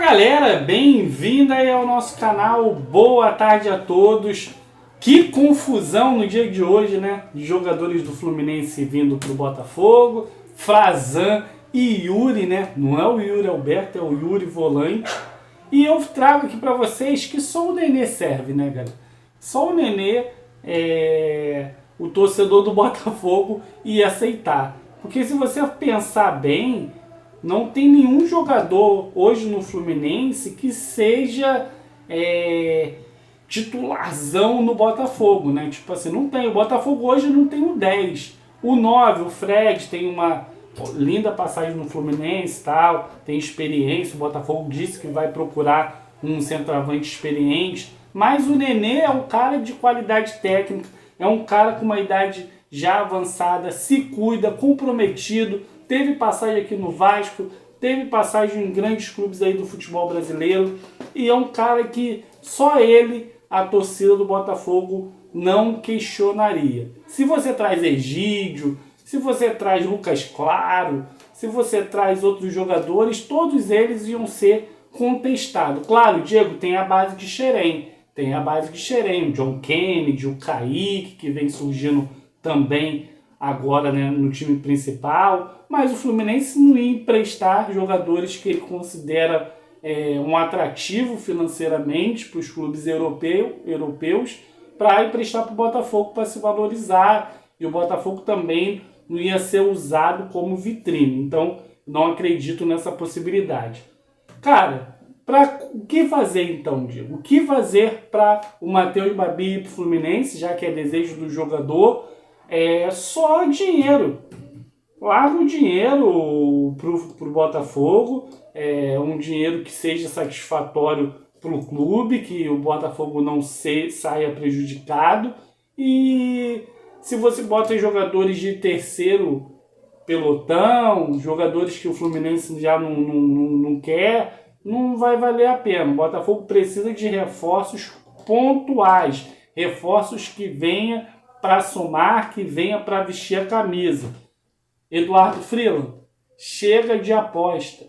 Galera, bem-vinda aí ao nosso canal, boa tarde a todos. Que confusão no dia de hoje, né? De jogadores do Fluminense vindo pro Botafogo, Frazan e Yuri, né? Não é o Yuri Alberto, é o Yuri volante. E eu trago aqui pra vocês que só o Nenê serve, né, galera? Só o Nenê, o torcedor do Botafogo ia aceitar. Porque se você pensar bem, não tem nenhum jogador hoje no Fluminense que seja titularzão no Botafogo, né? Tipo assim, não tem. O Botafogo hoje não tem o 10. O 9, o Fred, tem uma linda passagem no Fluminense e tal, tem experiência. O Botafogo disse que vai procurar um centroavante experiente. Mas o Nenê é um cara de qualidade técnica, é um cara com uma idade já avançada, se cuida, comprometido. Teve passagem aqui no Vasco, teve passagem em grandes clubes aí do futebol brasileiro. E é um cara que só ele, a torcida do Botafogo, não questionaria. Se você traz Egídio, se você traz Lucas Claro, se você traz outros jogadores, todos eles iam ser contestados. Claro, Diego, tem a base de Xerém. Tem a base de Xerém, o John Kennedy, o Kaique, que vem surgindo também agora, né, no time principal, mas o Fluminense não ia emprestar jogadores que ele considera um atrativo financeiramente para os clubes europeus para emprestar para o Botafogo para se valorizar, e o Botafogo também não ia ser usado como vitrine, então não acredito nessa possibilidade. Cara, o que fazer então, Diego? O que fazer para o Matheus Babi ir para o Fluminense, já que é desejo do jogador? Só dinheiro. Larga o dinheiro pro Botafogo, um dinheiro que seja satisfatório para o clube, que o Botafogo não saia prejudicado. E se você bota jogadores de terceiro pelotão, jogadores que o Fluminense já não quer, não vai valer a pena. O Botafogo precisa de reforços pontuais, reforços que venham para somar, que venha para vestir a camisa. Eduardo Freeland, chega de aposta.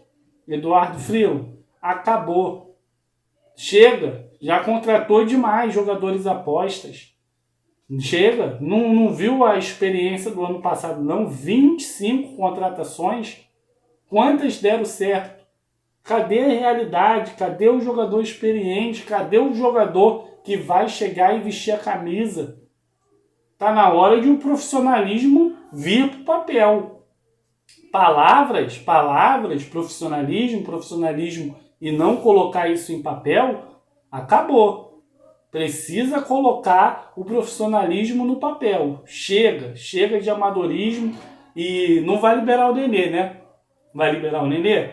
Eduardo Freeland, acabou. Chega, já contratou demais jogadores apostas. Chega, não viu a experiência do ano passado, não? 25 contratações, quantas deram certo? Cadê a realidade? Cadê o jogador experiente? Cadê o jogador que vai chegar e vestir a camisa? Tá na hora de um profissionalismo vir para o papel. Palavras, profissionalismo e não colocar isso em papel, acabou. Precisa colocar o profissionalismo no papel. Chega de amadorismo e não vai liberar o Nenê, né? Vai liberar o Nenê?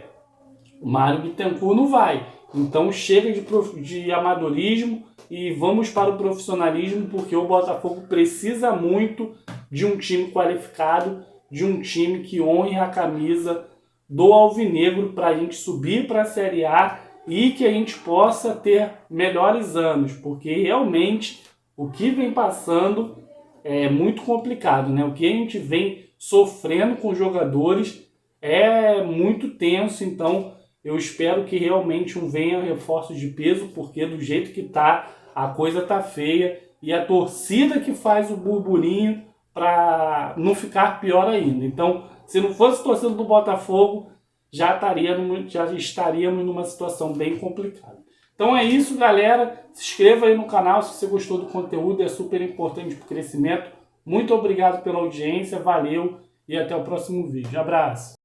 O Mário Bittencourt não vai. Então chega de amadorismo e vamos para o profissionalismo, porque o Botafogo precisa muito de um time qualificado, de um time que honre a camisa do alvinegro para a gente subir para a Série A e que a gente possa ter melhores anos, porque realmente o que vem passando é muito complicado, né? O que a gente vem sofrendo com os jogadores é muito tenso, então eu espero que realmente venha reforços de peso, porque do jeito que tá, a coisa tá feia. E a torcida que faz o burburinho para não ficar pior ainda. Então, se não fosse torcida do Botafogo, já estaríamos numa situação bem complicada. Então é isso, galera. Se inscreva aí no canal se você gostou do conteúdo, é super importante para o crescimento. Muito obrigado pela audiência, valeu e até o próximo vídeo. Abraço!